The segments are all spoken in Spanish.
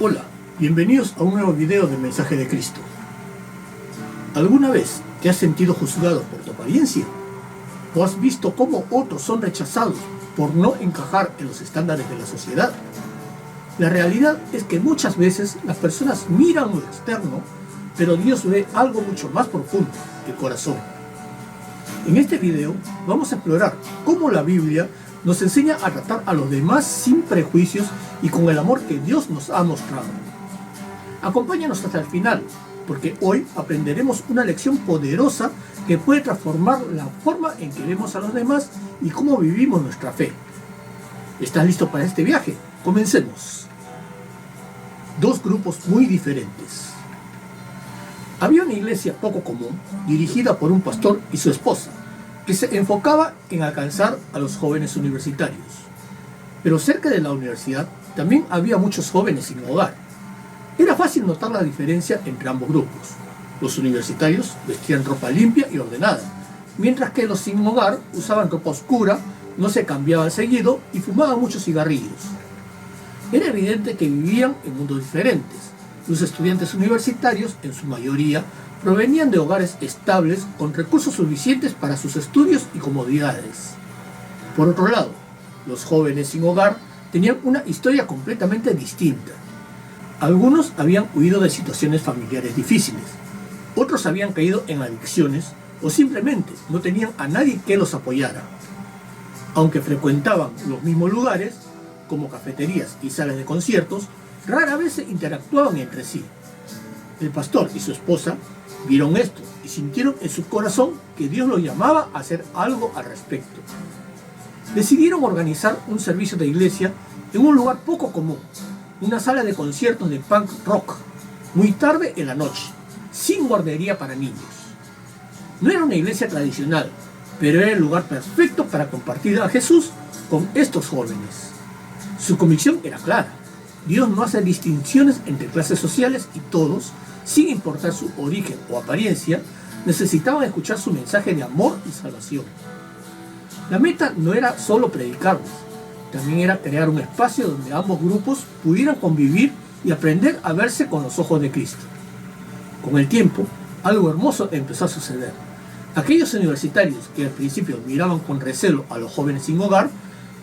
Hola, bienvenidos a un nuevo video del mensaje de Cristo. ¿Alguna vez te has sentido juzgado por tu apariencia? ¿O has visto cómo otros son rechazados por no encajar en los estándares de la sociedad? La realidad es que muchas veces las personas miran lo externo, pero Dios ve algo mucho más profundo, el corazón. En este video vamos a explorar cómo la Biblia nos enseña a tratar a los demás sin prejuicios y con el amor que Dios nos ha mostrado. Acompáñanos hasta el final, porque hoy aprenderemos una lección poderosa que puede transformar la forma en que vemos a los demás y cómo vivimos nuestra fe. ¿Estás listo para este viaje? Comencemos. Dos grupos muy diferentes. Había una iglesia poco común, dirigida por un pastor y su esposa, que se enfocaba en alcanzar a los jóvenes universitarios. Pero cerca de la universidad también había muchos jóvenes sin hogar. Era fácil notar la diferencia entre ambos grupos. Los universitarios vestían ropa limpia y ordenada, mientras que los sin hogar usaban ropa oscura, no se cambiaban seguido y fumaban muchos cigarrillos. Era evidente que vivían en mundos diferentes. Los estudiantes universitarios, en su mayoría, provenían de hogares estables con recursos suficientes para sus estudios y comodidades. Por otro lado, los jóvenes sin hogar tenían una historia completamente distinta. Algunos habían huido de situaciones familiares difíciles, otros habían caído en adicciones o simplemente no tenían a nadie que los apoyara. Aunque frecuentaban los mismos lugares, como cafeterías y salas de conciertos, rara vez se interactuaban entre sí. El pastor y su esposa vieron esto y sintieron en su corazón que Dios los llamaba a hacer algo al respecto. Decidieron organizar un servicio de iglesia en un lugar poco común, una sala de conciertos de punk rock, muy tarde en la noche, sin guardería para niños. No era una iglesia tradicional, pero era el lugar perfecto para compartir a Jesús con estos jóvenes. Su convicción era clara: Dios no hace distinciones entre clases sociales y todos, sin importar su origen o apariencia, necesitaban escuchar su mensaje de amor y salvación. La meta no era solo predicarles, también era crear un espacio donde ambos grupos pudieran convivir y aprender a verse con los ojos de Cristo. Con el tiempo, algo hermoso empezó a suceder. Aquellos universitarios que al principio miraban con recelo a los jóvenes sin hogar,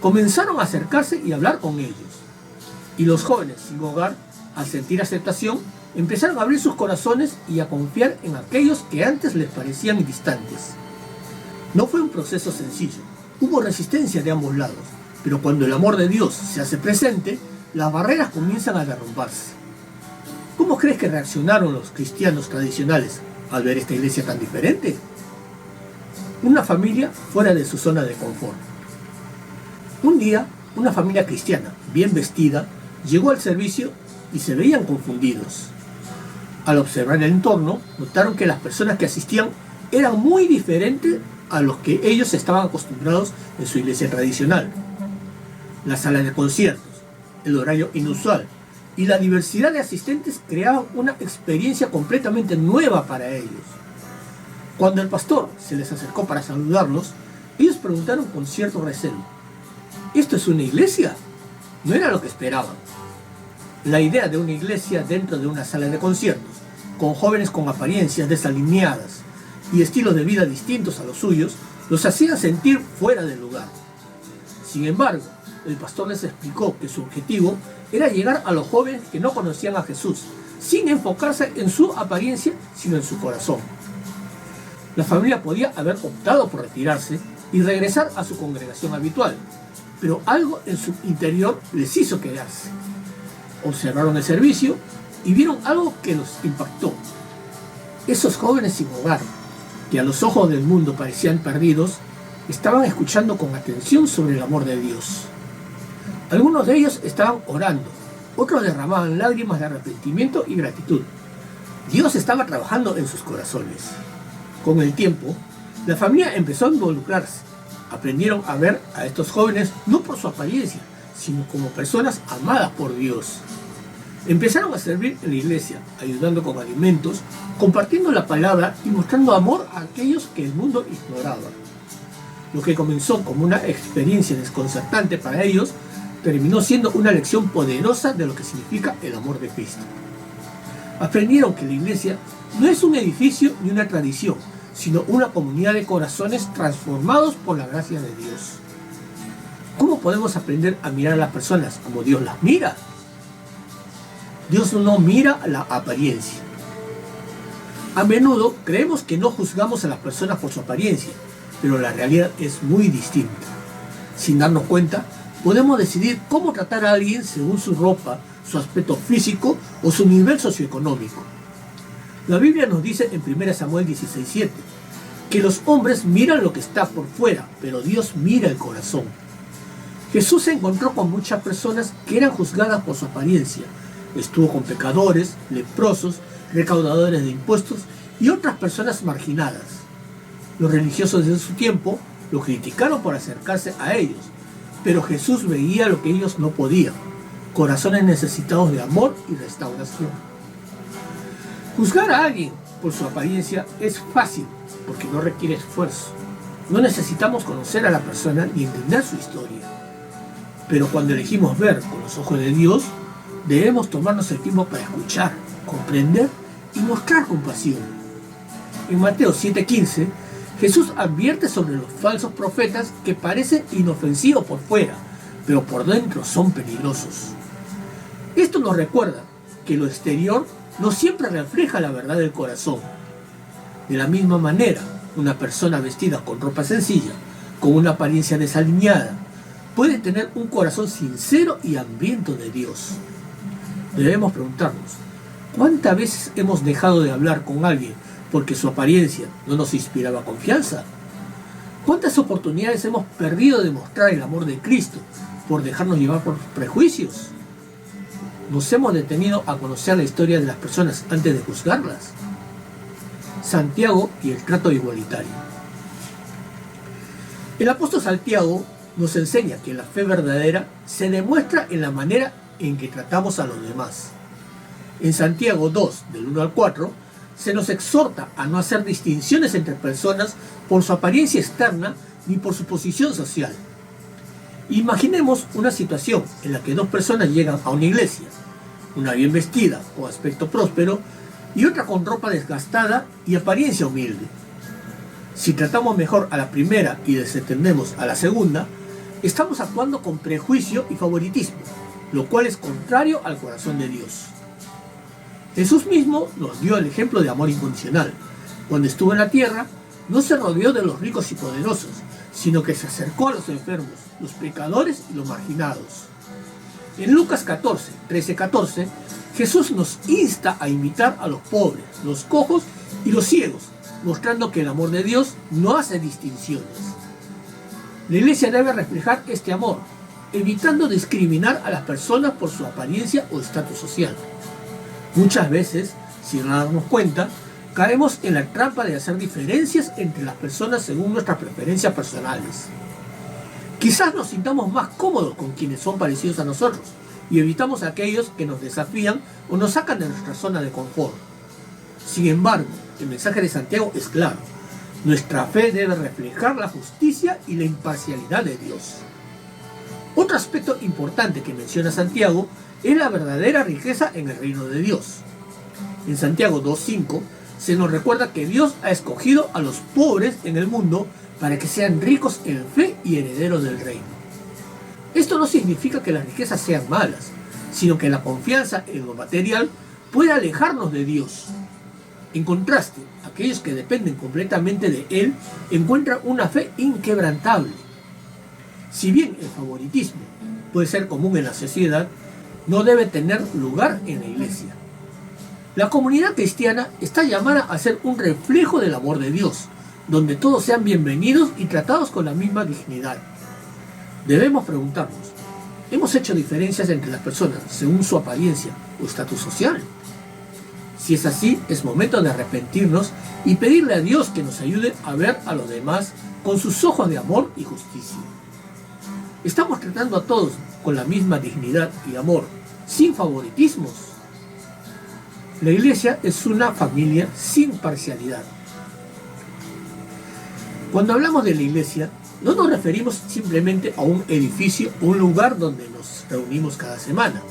comenzaron a acercarse y hablar con ellos. Y los jóvenes sin hogar, al sentir aceptación, empezaron a abrir sus corazones y a confiar en aquellos que antes les parecían distantes. No fue un proceso sencillo, hubo resistencia de ambos lados, pero cuando el amor de Dios se hace presente, las barreras comienzan a derrumbarse. ¿Cómo crees que reaccionaron los cristianos tradicionales al ver esta iglesia tan diferente? Una familia fuera de su zona de confort. Un día, una familia cristiana, bien vestida, llegó al servicio y se veían confundidos. Al observar el entorno, notaron que las personas que asistían eran muy diferentes a los que ellos estaban acostumbrados en su iglesia tradicional. La sala de conciertos, el horario inusual y la diversidad de asistentes creaban una experiencia completamente nueva para ellos. Cuando el pastor se les acercó para saludarlos, ellos preguntaron con cierto recelo: ¿esto es una iglesia? No era lo que esperaban. La idea de una iglesia dentro de una sala de conciertos, con jóvenes con apariencias desalineadas y estilos de vida distintos a los suyos, los hacía sentir fuera del lugar. Sin embargo, el pastor les explicó que su objetivo era llegar a los jóvenes que no conocían a Jesús, sin enfocarse en su apariencia, sino en su corazón. La familia podía haber optado por retirarse y regresar a su congregación habitual, pero algo en su interior les hizo quedarse. Observaron el servicio y vieron algo que los impactó. Esos jóvenes sin hogar, que a los ojos del mundo parecían perdidos, estaban escuchando con atención sobre el amor de Dios. Algunos de ellos estaban orando, otros derramaban lágrimas de arrepentimiento y gratitud. Dios estaba trabajando en sus corazones. Con el tiempo, la familia empezó a involucrarse. Aprendieron a ver a estos jóvenes no por su apariencia, sino como personas amadas por Dios. Empezaron a servir en la iglesia, ayudando con alimentos, compartiendo la palabra y mostrando amor a aquellos que el mundo ignoraba. Lo que comenzó como una experiencia desconcertante para ellos terminó siendo una lección poderosa de lo que significa el amor de Cristo. Aprendieron que la iglesia no es un edificio ni una tradición, sino una comunidad de corazones transformados por la gracia de Dios. ¿Cómo podemos aprender a mirar a las personas como Dios las mira? Dios no mira la apariencia. A menudo creemos que no juzgamos a las personas por su apariencia, pero la realidad es muy distinta. Sin darnos cuenta, podemos decidir cómo tratar a alguien según su ropa, su aspecto físico o su nivel socioeconómico. La Biblia nos dice en 1 Samuel 16:7 que los hombres miran lo que está por fuera, pero Dios mira el corazón. Jesús se encontró con muchas personas que eran juzgadas por su apariencia. Estuvo con pecadores, leprosos, recaudadores de impuestos y otras personas marginadas. Los religiosos de su tiempo lo criticaron por acercarse a ellos, pero Jesús veía lo que ellos no podían: corazones necesitados de amor y restauración. Juzgar a alguien por su apariencia es fácil porque no requiere esfuerzo. No necesitamos conocer a la persona ni entender su historia. Pero cuando elegimos ver con los ojos de Dios, debemos tomarnos el tiempo para escuchar, comprender y mostrar compasión. En Mateo 7:15, Jesús advierte sobre los falsos profetas que parecen inofensivos por fuera, pero por dentro son peligrosos. Esto nos recuerda que lo exterior no siempre refleja la verdad del corazón. De la misma manera, una persona vestida con ropa sencilla, con una apariencia desalineada, puede tener un corazón sincero y hambriento de Dios. Debemos preguntarnos, ¿cuántas veces hemos dejado de hablar con alguien porque su apariencia no nos inspiraba confianza? ¿Cuántas oportunidades hemos perdido de mostrar el amor de Cristo por dejarnos llevar por prejuicios? ¿Nos hemos detenido a conocer la historia de las personas antes de juzgarlas? Santiago y el trato igualitario. El apóstol Santiago nos enseña que la fe verdadera se demuestra en la manera en que tratamos a los demás. En Santiago 2, del 1 al 4, se nos exhorta a no hacer distinciones entre personas por su apariencia externa ni por su posición social. Imaginemos una situación en la que dos personas llegan a una iglesia, una bien vestida o aspecto próspero y otra con ropa desgastada y apariencia humilde. Si tratamos mejor a la primera y desatendemos a la segunda, estamos actuando con prejuicio y favoritismo, lo cual es contrario al corazón de Dios. Jesús mismo nos dio el ejemplo de amor incondicional. Cuando estuvo en la tierra, no se rodeó de los ricos y poderosos, sino que se acercó a los enfermos, los pecadores y los marginados. En Lucas 13:14, Jesús nos insta a imitar a los pobres, los cojos y los ciegos, mostrando que el amor de Dios no hace distinciones. La iglesia debe reflejar este amor, evitando discriminar a las personas por su apariencia o estatus social. Muchas veces, sin darnos cuenta, caemos en la trampa de hacer diferencias entre las personas según nuestras preferencias personales. Quizás nos sintamos más cómodos con quienes son parecidos a nosotros y evitamos a aquellos que nos desafían o nos sacan de nuestra zona de confort. Sin embargo, el mensaje de Santiago es claro: nuestra fe debe reflejar la justicia y la imparcialidad de Dios. Otro aspecto importante que menciona Santiago es la verdadera riqueza en el reino de Dios. En Santiago 2:5 se nos recuerda que Dios ha escogido a los pobres en el mundo para que sean ricos en fe y herederos del reino. Esto no significa que las riquezas sean malas, sino que la confianza en lo material puede alejarnos de Dios. En contraste, aquellos que dependen completamente de Él encuentran una fe inquebrantable. Si bien el favoritismo puede ser común en la sociedad, no debe tener lugar en la iglesia. La comunidad cristiana está llamada a ser un reflejo del amor de Dios, donde todos sean bienvenidos y tratados con la misma dignidad. Debemos preguntarnos, ¿hemos hecho diferencias entre las personas según su apariencia o estatus social? Si es así, es momento de arrepentirnos y pedirle a Dios que nos ayude a ver a los demás con sus ojos de amor y justicia. ¿Estamos tratando a todos con la misma dignidad y amor, sin favoritismos? La iglesia es una familia sin parcialidad. Cuando hablamos de la iglesia, no nos referimos simplemente a un edificio o un lugar donde nos reunimos cada semana.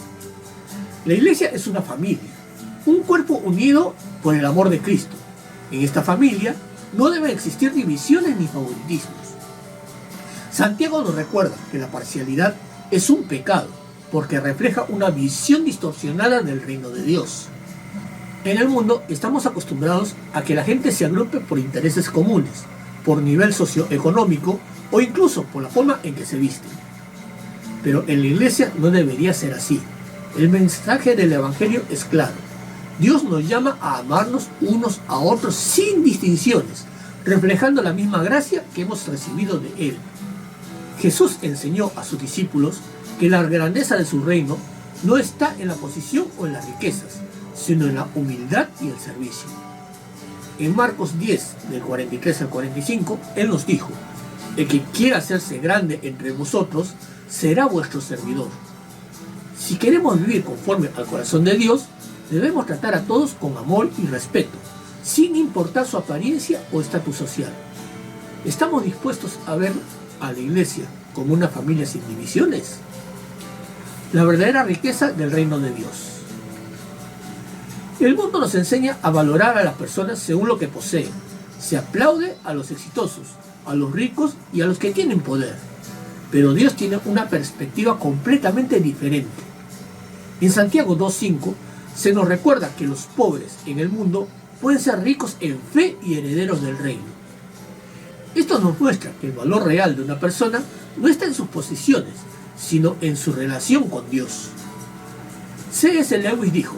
La iglesia es una familia, un cuerpo unido por el amor de Cristo. En esta familia no deben existir divisiones ni favoritismos. Santiago nos recuerda que la parcialidad es un pecado, porque refleja una visión distorsionada del reino de Dios. En el mundo estamos acostumbrados a que la gente se agrupe por intereses comunes, por nivel socioeconómico o incluso por la forma en que se visten. Pero en la iglesia no debería ser así. El mensaje del Evangelio es claro. Dios nos llama a amarnos unos a otros sin distinciones, reflejando la misma gracia que hemos recibido de Él. Jesús enseñó a sus discípulos que la grandeza de su reino no está en la posición o en las riquezas, sino en la humildad y el servicio. En Marcos 10, del 43 al 45, Él nos dijo: el que quiera hacerse grande entre vosotros será vuestro servidor. Si queremos vivir conforme al corazón de Dios, debemos tratar a todos con amor y respeto, sin importar su apariencia o estatus social. ¿Estamos dispuestos a ver a la iglesia como una familia sin divisiones? La verdadera riqueza del reino de Dios. El mundo nos enseña a valorar a las personas según lo que poseen. Se aplaude a los exitosos, a los ricos y a los que tienen poder. Pero Dios tiene una perspectiva completamente diferente. En Santiago 2.5 se nos recuerda que los pobres en el mundo pueden ser ricos en fe y herederos del reino. Esto nos muestra que el valor real de una persona no está en sus posesiones, sino en su relación con Dios. C.S. Lewis dijo: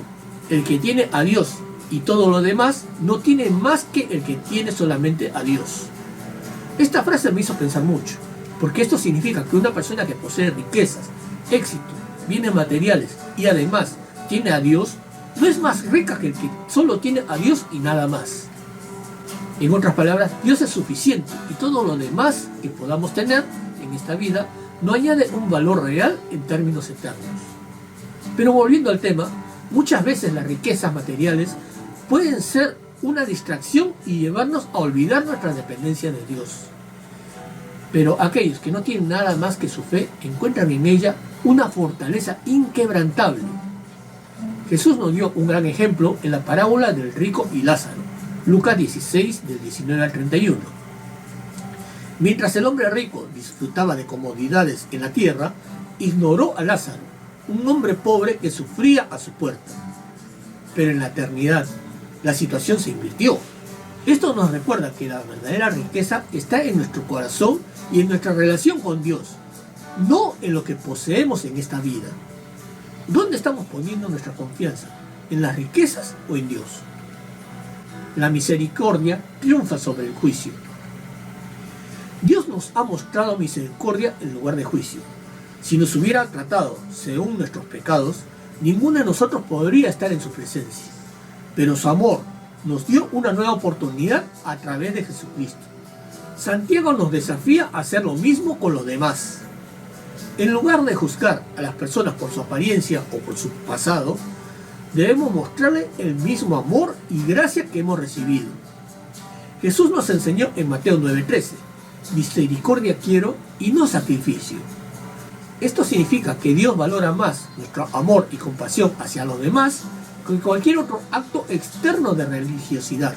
el que tiene a Dios y todo lo demás no tiene más que el que tiene solamente a Dios. Esta frase me hizo pensar mucho, porque esto significa que una persona que posee riquezas, éxito, bienes materiales y además tiene a Dios, no es más rica que el que solo tiene a Dios y nada más. En otras palabras, Dios es suficiente y todo lo demás que podamos tener en esta vida no añade un valor real en términos eternos. Pero volviendo al tema, muchas veces las riquezas materiales pueden ser una distracción y llevarnos a olvidar nuestra dependencia de Dios. Pero aquellos que no tienen nada más que su fe encuentran en ella una fortaleza inquebrantable. Jesús nos dio un gran ejemplo en la parábola del rico y Lázaro, Lucas 16, del 19 al 31. Mientras el hombre rico disfrutaba de comodidades en la tierra, ignoró a Lázaro, un hombre pobre que sufría a su puerta. Pero en la eternidad, la situación se invirtió. Esto nos recuerda que la verdadera riqueza está en nuestro corazón y en nuestra relación con Dios, no en lo que poseemos en esta vida. ¿Dónde estamos poniendo nuestra confianza? ¿En las riquezas o en Dios? La misericordia triunfa sobre el juicio. Dios nos ha mostrado misericordia en lugar de juicio. Si nos hubiera tratado según nuestros pecados, ninguno de nosotros podría estar en su presencia. Pero su amor nos dio una nueva oportunidad a través de Jesucristo. Santiago nos desafía a hacer lo mismo con los demás. En lugar de juzgar a las personas por su apariencia o por su pasado, debemos mostrarle el mismo amor y gracia que hemos recibido. Jesús nos enseñó en Mateo 9:13: misericordia quiero y no sacrificio. Esto significa que Dios valora más nuestro amor y compasión hacia los demás que cualquier otro acto externo de religiosidad.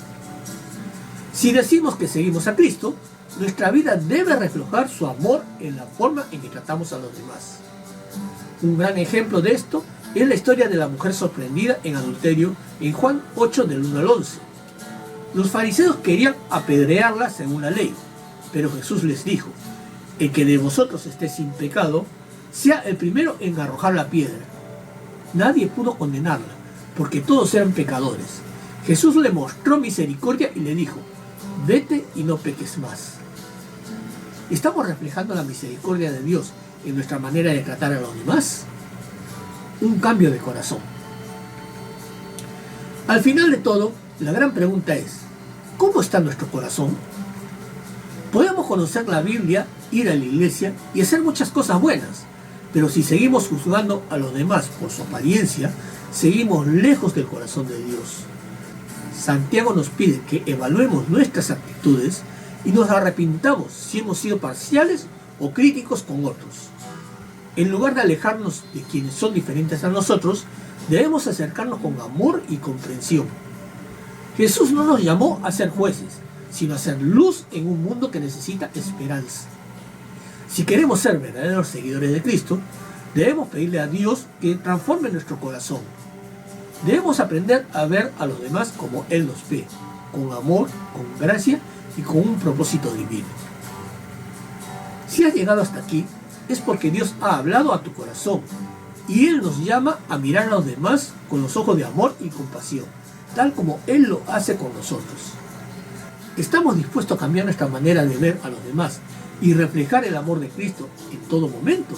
Si decimos que seguimos a Cristo, nuestra vida debe reflejar su amor en la forma en que tratamos a los demás. Un gran ejemplo de esto es la historia de la mujer sorprendida en adulterio en Juan 8 del 1 al 11. Los fariseos querían apedrearla según la ley, pero Jesús les dijo: el que de vosotros esté sin pecado, sea el primero en arrojar la piedra. Nadie pudo condenarla, porque todos eran pecadores. Jesús le mostró misericordia y le dijo: vete y no peques más. ¿Estamos reflejando la misericordia de Dios en nuestra manera de tratar a los demás? Un cambio de corazón. Al final de todo, la gran pregunta es: ¿cómo está nuestro corazón? Podemos conocer la Biblia, ir a la iglesia y hacer muchas cosas buenas, pero si seguimos juzgando a los demás por su apariencia, seguimos lejos del corazón de Dios. Santiago nos pide que evaluemos nuestras actitudes y nos arrepintamos si hemos sido parciales o críticos con otros. En lugar de alejarnos de quienes son diferentes a nosotros, debemos acercarnos con amor y comprensión. Jesús no nos llamó a ser jueces, sino a ser luz en un mundo que necesita esperanza. Si queremos ser verdaderos seguidores de Cristo, debemos pedirle a Dios que transforme nuestro corazón. Debemos aprender a ver a los demás como Él nos ve, con amor, con gracia y con un propósito divino. Si has llegado hasta aquí, es porque Dios ha hablado a tu corazón y Él nos llama a mirar a los demás con los ojos de amor y compasión, tal como Él lo hace con nosotros. ¿Estamos dispuestos a cambiar nuestra manera de ver a los demás y reflejar el amor de Cristo en todo momento?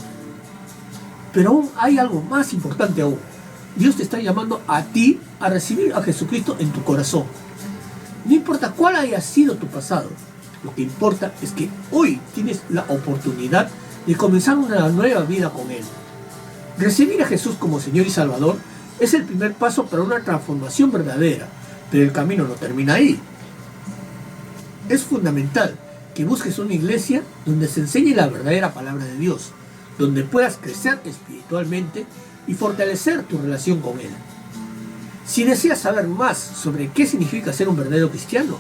Pero aún hay algo más importante aún. Dios te está llamando a ti a recibir a Jesucristo en tu corazón. No importa cuál haya sido tu pasado, lo que importa es que hoy tienes la oportunidad de comenzar una nueva vida con Él. Recibir a Jesús como Señor y Salvador es el primer paso para una transformación verdadera, pero el camino no termina ahí. Es fundamental que busques una iglesia donde se enseñe la verdadera palabra de Dios, donde puedas crecer espiritualmente y fortalecer tu relación con Él. Si deseas saber más sobre qué significa ser un verdadero cristiano,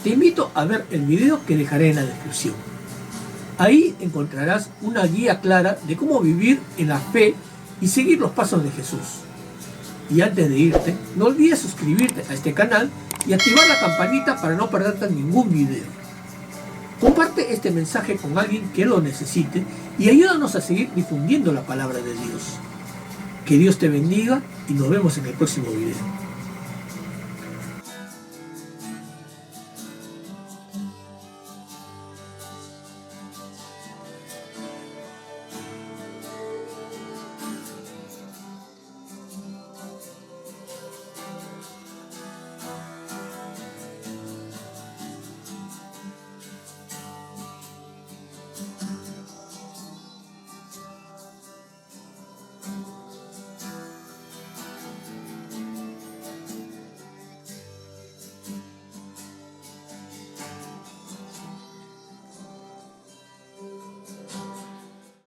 te invito a ver el video que dejaré en la descripción. Ahí encontrarás una guía clara de cómo vivir en la fe y seguir los pasos de Jesús. Y antes de irte, no olvides suscribirte a este canal y activar la campanita para no perderte ningún video. Comparte este mensaje con alguien que lo necesite y ayúdanos a seguir difundiendo la palabra de Dios. Que Dios te bendiga y nos vemos en el próximo video.